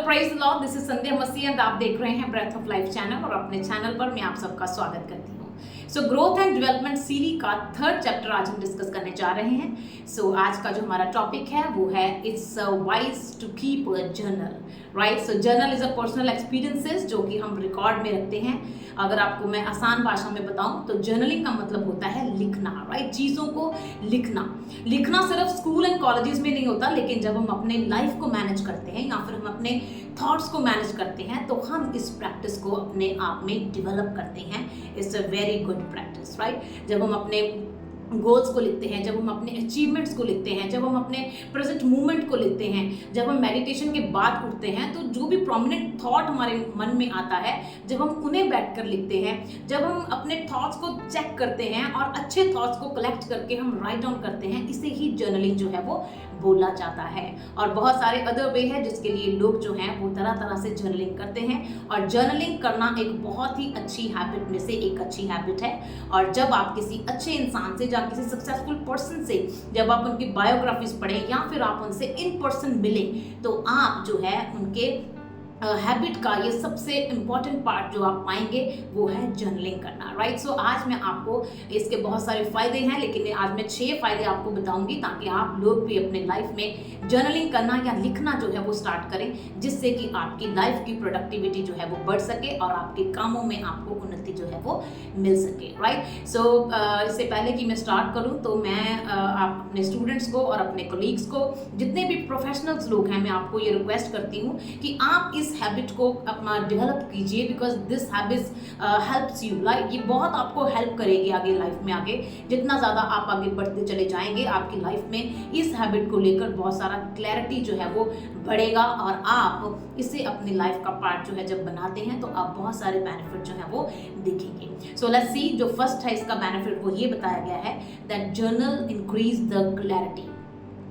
Prize the Lord, this is Sandhya Masih and आप देख रहे हैं ब्रेथ ऑफ लाइफ चैनल और अपने चैनल पर मैं आप सबका स्वागत करती हूँ। So growth and development series का थर्ड चैप्टर आज हम डिस्कस करने जा रहे हैं। सो आज का जो हमारा टॉपिक है वो है it's wise to keep a journal, right. So journal is a personal experiences जो कि हम रिकॉर्ड में रखते हैं। अगर आपको मैं आसान भाषा में बताऊं तो जर्नलिंग का मतलब होता है लिखना, राइट। चीज़ों को लिखना सिर्फ स्कूल एंड कॉलेजेस में नहीं होता, लेकिन जब हम अपने लाइफ को मैनेज करते हैं या फिर हम अपने थॉट्स को मैनेज करते हैं तो हम इस प्रैक्टिस को अपने आप में डेवलप करते हैं। It's a very good practice, right. जब हम अपने गोल्स को लिखते हैं, जब हम अपने अचीवमेंट्स को लिखते हैं, जब हम अपने प्रेजेंट मूवमेंट को लिखते हैं, जब हम मेडिटेशन के बाद उठते हैं तो जो भी प्रोमिनेंट थॉट हमारे मन में आता है, जब हम उन्हें बैठकर लिखते हैं, जब हम अपने थॉट्स को चेक करते हैं और अच्छे थॉट्स को कलेक्ट करके हम राइट डाउन करते हैं, इसे ही जर्नलिंग जो है वो बोला जाता है। और बहुत सारे अदर वे है जिसके लिए लोग जो हैं वो तरह तरह से जर्नलिंग करते हैं। और जर्नलिंग करना एक बहुत ही अच्छी हैबिट में से एक अच्छी हैबिट है। और जब आप किसी अच्छे इंसान से या किसी सक्सेसफुल पर्सन से जब आप उनकी बायोग्राफीज पढ़ें या फिर आप उनसे इन पर्सन मिलें तो आप जो है उनके हैबिट का ये सबसे इम्पॉर्टेंट पार्ट जो आप पाएंगे वो है जर्नलिंग करना, राइट। सो आज मैं आपको इसके बहुत सारे फायदे हैं, लेकिन आज मैं 6 फायदे आपको बताऊंगी ताकि आप लोग भी अपने लाइफ में जर्नलिंग करना या लिखना जो है वो स्टार्ट करें, जिससे कि आपकी लाइफ की प्रोडक्टिविटी जो है वो बढ़ सके और आपके कामों में आपको उन्नति जो है वो मिल सके, राइट। सो इससे पहले कि मैं स्टार्ट करूँ तो मैं आप अपने स्टूडेंट्स को और अपने कोलीग्स को, जितने भी प्रोफेशनल्स लोग हैं, मैं आपको ये रिक्वेस्ट करती हूँ कि आप इस हैबिट को अपना डेवलप कीजिए, because this habit helps you, like ये बहुत आपको हेल्प करेगी आगे लाइफ में। आगे जितना ज़्यादा आप आगे बढ़ते चले जाएंगे आपकी लाइफ में इस हैबिट को लेकर बहुत सारा क्लैरिटी जो है वो बढ़ेगा और आप इसे अपनी लाइफ का पार्ट जो है जब बनाते हैं तो आप बहुत सारे बेनिफिट जो है वो देखेंगे। सो लेट्स सी, जो फर्स्ट है इसका बेनिफिट वो ये बताया गया है that journal increase the clarity.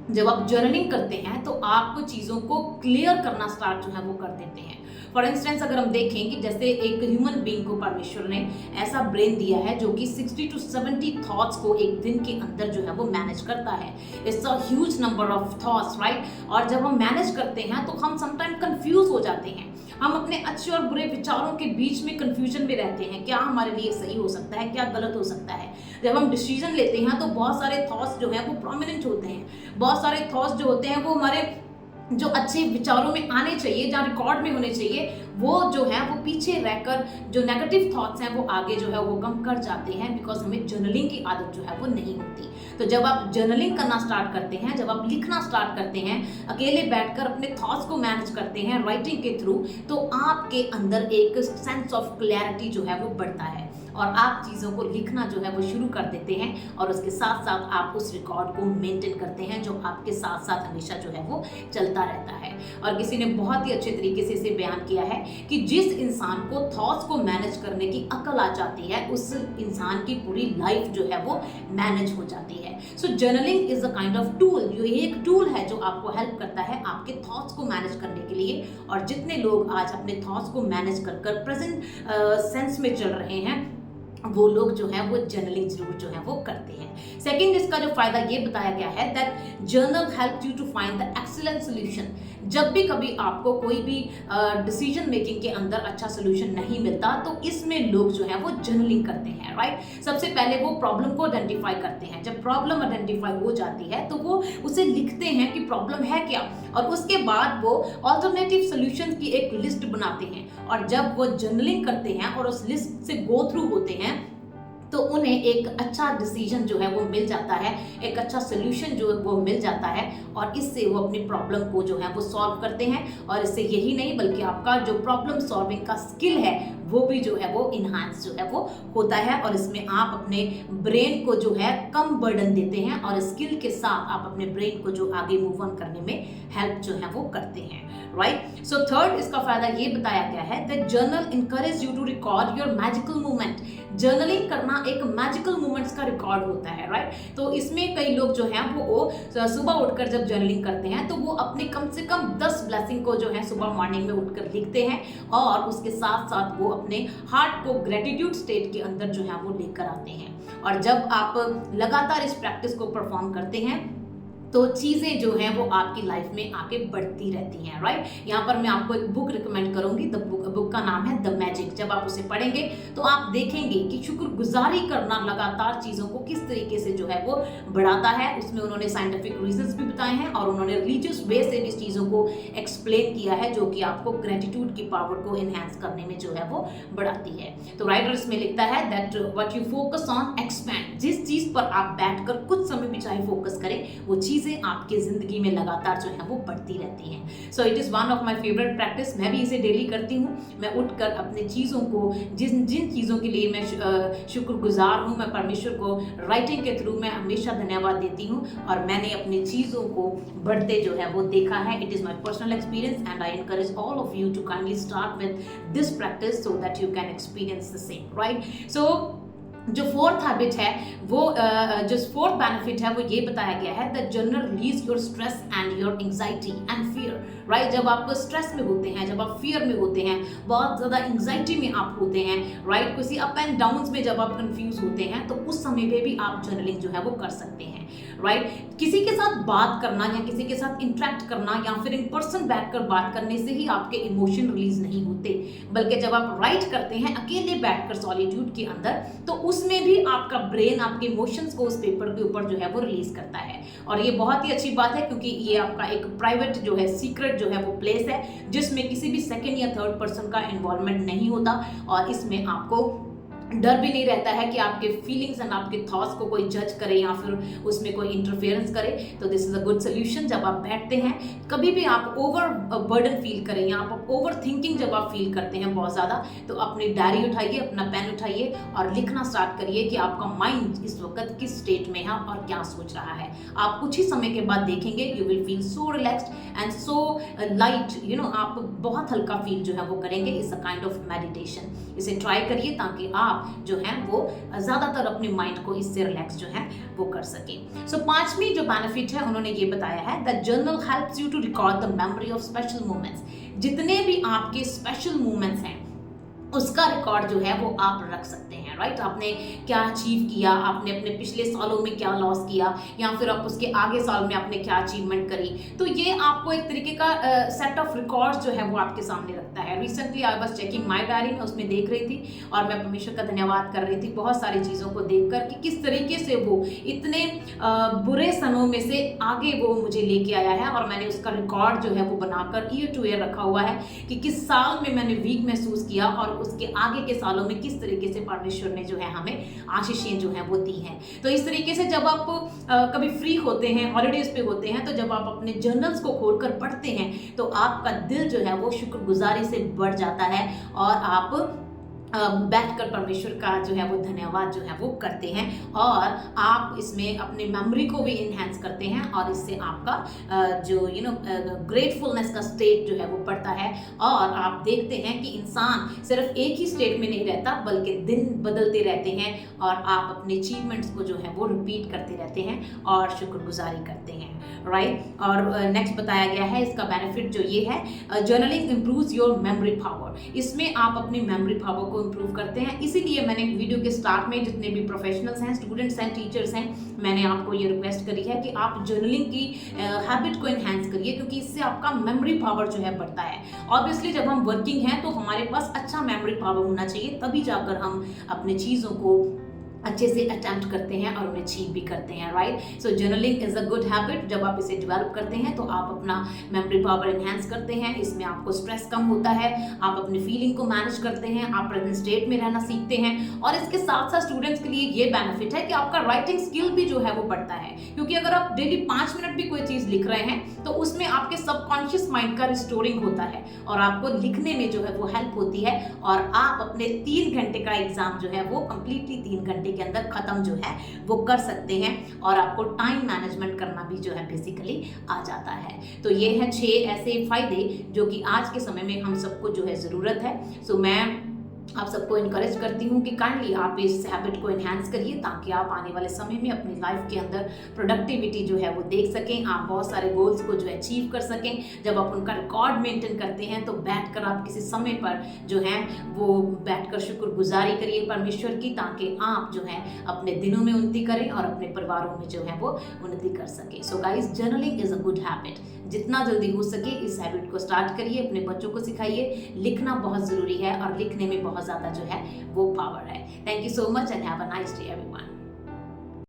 जब आप जर्नलिंग करते हैं तो आपको चीज़ों को क्लियर करना स्टार्ट जो है वो कर देते हैं। फॉर इंस्टेंस अगर हम देखें कि जैसे एक ह्यूमन बीइंग को परमेश्वर ने ऐसा ब्रेन दिया है जो कि 60 to 70 थॉट्स को एक दिन के अंदर जो है वो मैनेज करता है। It's a huge number of thoughts, right. और जब हम मैनेज करते हैं तो हम समटाइम कंफ्यूज हो जाते हैं। हम अपने अच्छे और बुरे विचारों के बीच में कंफ्यूजन में रहते हैं, क्या हमारे लिए सही हो सकता है, क्या गलत हो सकता है। जब हम डिसीजन लेते हैं तो बहुत सारे थॉट्स जो हैं वो प्रोमिनेंट होते हैं। बहुत सारे थॉट्स जो होते हैं वो हमारे जो अच्छे विचारों में आने चाहिए, जहाँ रिकॉर्ड में होने चाहिए, वो जो है वो पीछे रहकर जो नेगेटिव थॉट्स हैं वो आगे जो है वो कम कर जाते हैं, बिकॉज हमें जर्नलिंग की आदत जो है वो नहीं होती। तो जब आप जर्नलिंग करना स्टार्ट करते हैं, जब आप लिखना स्टार्ट करते हैं, अकेले बैठकर अपने थॉट्स को मैनेज करते हैं राइटिंग के थ्रू, तो आपके अंदर एक सेंस ऑफ क्लैरिटी जो है वो बढ़ता है और आप चीज़ों को लिखना जो है वो शुरू कर देते हैं और उसके साथ साथ आप उस रिकॉर्ड को मेंटेन करते हैं जो आपके साथ साथ हमेशा जो है वो चलता रहता है। और किसी ने बहुत ही अच्छे तरीके से इसे बयान किया है कि जिस इंसान को थॉट्स को मैनेज करने की अकल आ जाती है उस इंसान की पूरी लाइफ जो है वो मैनेज हो जाती है। So journaling is a kind of tool, ये एक टूल है जो आपको हेल्प करता है आपके थॉट्स को मैनेज करने के लिए। और जितने लोग आज अपने थॉट्स को मैनेज कर प्रेजेंट सेंस में चल रहे हैं वो लोग जो है वो जर्नलिंग जरूर जो है वो करते हैं। सेकंड, इसका जो फायदा ये बताया गया है that journal help you to find the excellent solution. जब भी कभी आपको कोई भी डिसीजन मेकिंग के अंदर अच्छा सोल्यूशन नहीं मिलता तो इसमें लोग जो है वो जर्नलिंग करते हैं, राइट। सबसे पहले वो प्रॉब्लम को आइडेंटिफाई करते हैं। जब प्रॉब्लम आइडेंटिफाई हो जाती है तो वो उसे लिखते हैं कि प्रॉब्लम है क्या, और उसके बाद वो ऑल्टरनेटिव सोल्यूशन की एक लिस्ट बनाते हैं। और जब वो जर्नलिंग करते हैं और उस लिस्ट से गो थ्रू होते हैं तो उन्हें एक अच्छा डिसीजन जो है वो मिल जाता है, एक अच्छा सोल्यूशन जो है वो मिल जाता है और इससे वो अपनी प्रॉब्लम को जो है वो सॉल्व करते हैं। और इससे यही नहीं बल्कि आपका जो प्रॉब्लम सॉल्विंग का स्किल है वो भी जो है वो इन्हांस जो है वो होता है। और इसमें आप अपने ब्रेन को जो है कम बर्डन देते हैं और स्किल के साथ आप अपने ब्रेन को जो आगे मूव ऑन करने में हेल्प जो है वो करते हैं, राइट। सो थर्ड, इसका फायदा ये बताया गया है that journal encourage you to record your magical movement. Journaling करना एक मैजिकल मूवमेंट्स का रिकॉर्ड होता है, राइट। तो इसमें कई लोग जो हैं वो सुबह उठकर जब जर्नलिंग करते हैं तो वो अपने कम से कम 10 ब्लेसिंग को जो है सुबह मॉर्निंग में उठकर लिखते हैं और उसके साथ साथ वो अपने हार्ट को ग्रेटिट्यूड स्टेट के अंदर जो है वो लेकर आते हैं। और जब आप लगातार इस प्रैक्टिस को परफॉर्म करते हैं तो चीज़ें जो हैं वो आपकी लाइफ में आके बढ़ती रहती हैं, राइट। यहाँ पर मैं आपको एक बुक रिकमेंड करूंगी। द बुक का नाम है द मैजिक। जब आप उसे पढ़ेंगे तो आप देखेंगे कि शुक्रगुजारी करना लगातार चीज़ों को किस तरीके से जो है वो बढ़ाता है। उसमें उन्होंने साइंटिफिक रीजंस भी बताए हैं और उन्होंने रिलीजियस वे से भी चीज़ों को एक्सप्लेन किया है, जो कि आपको ग्रेटिट्यूड की पावर को इनहेंस करने में जो है वो बढ़ाती है। तो राइटर इसमें लिखता है that what you focus on expand. जिस चीज़ पर आप बैठकर कुछ समय भी चाहे फोकस करें, वो चीज़ें आपके जिंदगी में लगातार जो है वो बढ़ती रहती हैं। So it is one of my favourite practice. मैं भी इसे डेली करती हूँ। मैं उठकर अपने चीज़ों को, जिन चीज़ों के लिए मैं शुक्रगुजार हूँ, मैं परमेश्वर को राइटिंग के थ्रू मैं हमेशा धन्यवाद देती हूँ और मैंने अपनी चीज़ों को बढ़ते जो है वो देखा है। It is my personal experience and I encourage all of you to kindly start with this practice so that you can experience the same, right. So जो फोर्थ हैबिट है वो जो फोर्थ बेनिफिट है वो ये बताया गया है that journal release your stress and your anxiety and fear, right. जब आप स्ट्रेस में होते हैं, जब आप फियर में होते हैं, बहुत ज़्यादा एंग्जाइटी में आप होते हैं, राइट, किसी अप एंड डाउन्स में जब आप कंफ्यूज होते हैं, तो उस समय पे भी आप जर्नलिंग जो है वो कर सकते हैं, राइट। किसी के साथ बात करना या किसी के साथ इंटरेक्ट करना या फिर इन पर्सन बैठकर बात करने से ही आपके इमोशन रिलीज नहीं होते, बल्कि जब आप राइट करते हैं अकेले बैठकर सॉलिट्यूड के अंदर, तो उसमें भी आपका ब्रेन आपके इमोशंस को उस पेपर के ऊपर जो है वो रिलीज करता है। और ये बहुत ही अच्छी बात है क्योंकि ये आपका एक प्राइवेट जो है, सीक्रेट जो है वो प्लेस है जिसमें किसी भी सेकंड या थर्ड पर्सन का इन्वॉल्वमेंट नहीं होता और इसमें आपको डर भी नहीं रहता है कि आपके फीलिंग्स एंड आपके थॉट्स को कोई जज करे या फिर उसमें कोई इंटरफेरेंस करे। तो this is a good solution. जब आप बैठते हैं, कभी भी आप ओवर बर्डन फील करें या आप ओवर थिंकिंग जब आप फील करते हैं बहुत ज़्यादा, तो अपनी डायरी उठाइए, अपना पेन उठाइए और लिखना स्टार्ट करिए कि आपका माइंड इस वक्त किस स्टेट में है और क्या सोच रहा है। आप कुछ ही समय के बाद देखेंगे you will feel so relaxed and so light, you know, आप बहुत हल्का फील जो है वो करेंगे। It's a kind of meditation. इसे ट्राई करिए ताकि आप जो है वो ज्यादातर अपने माइंड को इससे रिलैक्स जो है वो कर सके। सो पांचवी जो बेनिफिट है उन्होंने ये बताया है that journal helps you to record the memory of special moments. जितने भी आपके स्पेशल मोमेंट्स हैं उसका रिकॉर्ड जो है वो आप रख सकते हैं, राइट। आपने क्या अचीव किया, आपने अपने पिछले सालों में क्या लॉस किया या फिर आप उसके आगे साल में आपने क्या अचीवमेंट करी, तो ये आपको एक तरीके का सेट ऑफ रिकॉर्ड्स जो है वो आपके सामने रखता है। Recently I was checking my diary, मैं उसमें देख रही थी और मैं परमेश्वर का धन्यवाद कर रही थी बहुत सारी चीज़ों को देखकर कि किस तरीके से वो इतने बुरे समय में से आगे वो मुझे लेके आया है और मैंने उसका रिकॉर्ड जो है वो बनाकर ईयर टू ईयर रखा हुआ है कि किस साल में मैंने वीक महसूस किया और उसके आगे के सालों में किस तरीके से परमेश्वर ने जो है हमें आशीषें जो हैं वो दी हैं। तो इस तरीके से जब आप कभी फ्री होते हैं, हॉलीडेज पे होते हैं, तो जब आप अपने जर्नल्स को खोलकर पढ़ते हैं तो आपका दिल जो है वो शुक्रगुजारी से बढ़ जाता है और आप बैठकर परमेश्वर का जो है वो धन्यवाद जो है वो करते हैं और आप इसमें अपनी मेमोरी को भी इन्हेंस करते हैं और इससे आपका जो ग्रेटफुलनेस का स्टेट जो है वो बढ़ता है और आप देखते हैं कि इंसान सिर्फ एक ही स्टेट में नहीं रहता बल्कि दिन बदलते रहते हैं और आप अपने अचीवमेंट्स को जो है वो रिपीट करते रहते हैं और शुक्रगुजारी करते हैं, राइट। और नेक्स्ट बताया गया है इसका बेनिफिट जो ये है, journaling improves your memory power. इसमें आप अपनी मेमोरी पावर को इम्प्रूव करते हैं। इसीलिए मैंने वीडियो के स्टार्ट में जितने भी प्रोफेशनल्स हैं, स्टूडेंट्स हैं, टीचर्स हैं, मैंने आपको ये रिक्वेस्ट करी है कि आप जर्नलिंग की हैबिट को एनहांस करिए क्योंकि इससे आपका मेमोरी पावर जो है बढ़ता है। ऑब्वियसली जब हम वर्किंग हैं तो हमारे पास अच्छा मेमोरी पावर होना चाहिए, तभी जाकर हम अपने चीज़ों को अच्छे से अटेम्प्ट करते हैं और उन्हें अचीव भी करते हैं, right. So journaling is a good habit. जब आप इसे डेवलप करते हैं तो आप अपना मेमोरी पावर एनहांस करते हैं, इसमें आपको स्ट्रेस कम होता है, आप अपनी फीलिंग को मैनेज करते हैं, आप प्रेजेंट स्टेट में रहना सीखते हैं और इसके साथ साथ स्टूडेंट्स के लिए ये बेनिफिट है कि आपका राइटिंग स्किल भी जो है वो बढ़ता है क्योंकि अगर आप डेली 5 मिनट भी कोई चीज़ लिख रहे हैं तो उसमें आपके सबकॉन्शियस माइंड का रिस्टोरिंग होता है और आपको लिखने में जो है वो हेल्प होती है और आप अपने 3 घंटे का एग्जाम जो है वो कंप्लीटली 3 घंटे के अंदर खत्म जो है वो कर सकते हैं और आपको टाइम मैनेजमेंट करना भी जो है बेसिकली आ जाता है। तो ये है 6 ऐसे फायदे जो कि आज के समय में हम सबको जो है ज़रूरत है। सो मैं आप सबको इनकरेज करती हूँ कि काइंडली आप इस हैबिट को एनहांस करिए, ताकि आप आने वाले समय में अपनी लाइफ के अंदर प्रोडक्टिविटी जो है वो देख सकें, आप बहुत सारे गोल्स को जो है अचीव कर सकें। जब आप उनका रिकॉर्ड मेंटेन करते हैं तो बैठकर आप किसी समय पर जो है वो बैठकर शुक्रगुजारी करिए परमेश्वर की, ताकि आप जो है अपने दिनों में उन्नति करें और अपने परिवारों में जो है वो उन्नति कर सकें। So guys, journaling is a good habit. जितना जल्दी हो सके इस हैबिट को स्टार्ट करिए, अपने बच्चों को सिखाइए। लिखना बहुत ज़रूरी है और लिखने में बहुत ज़्यादा जो है वो पावर है। Thank you so much and have a nice day everyone.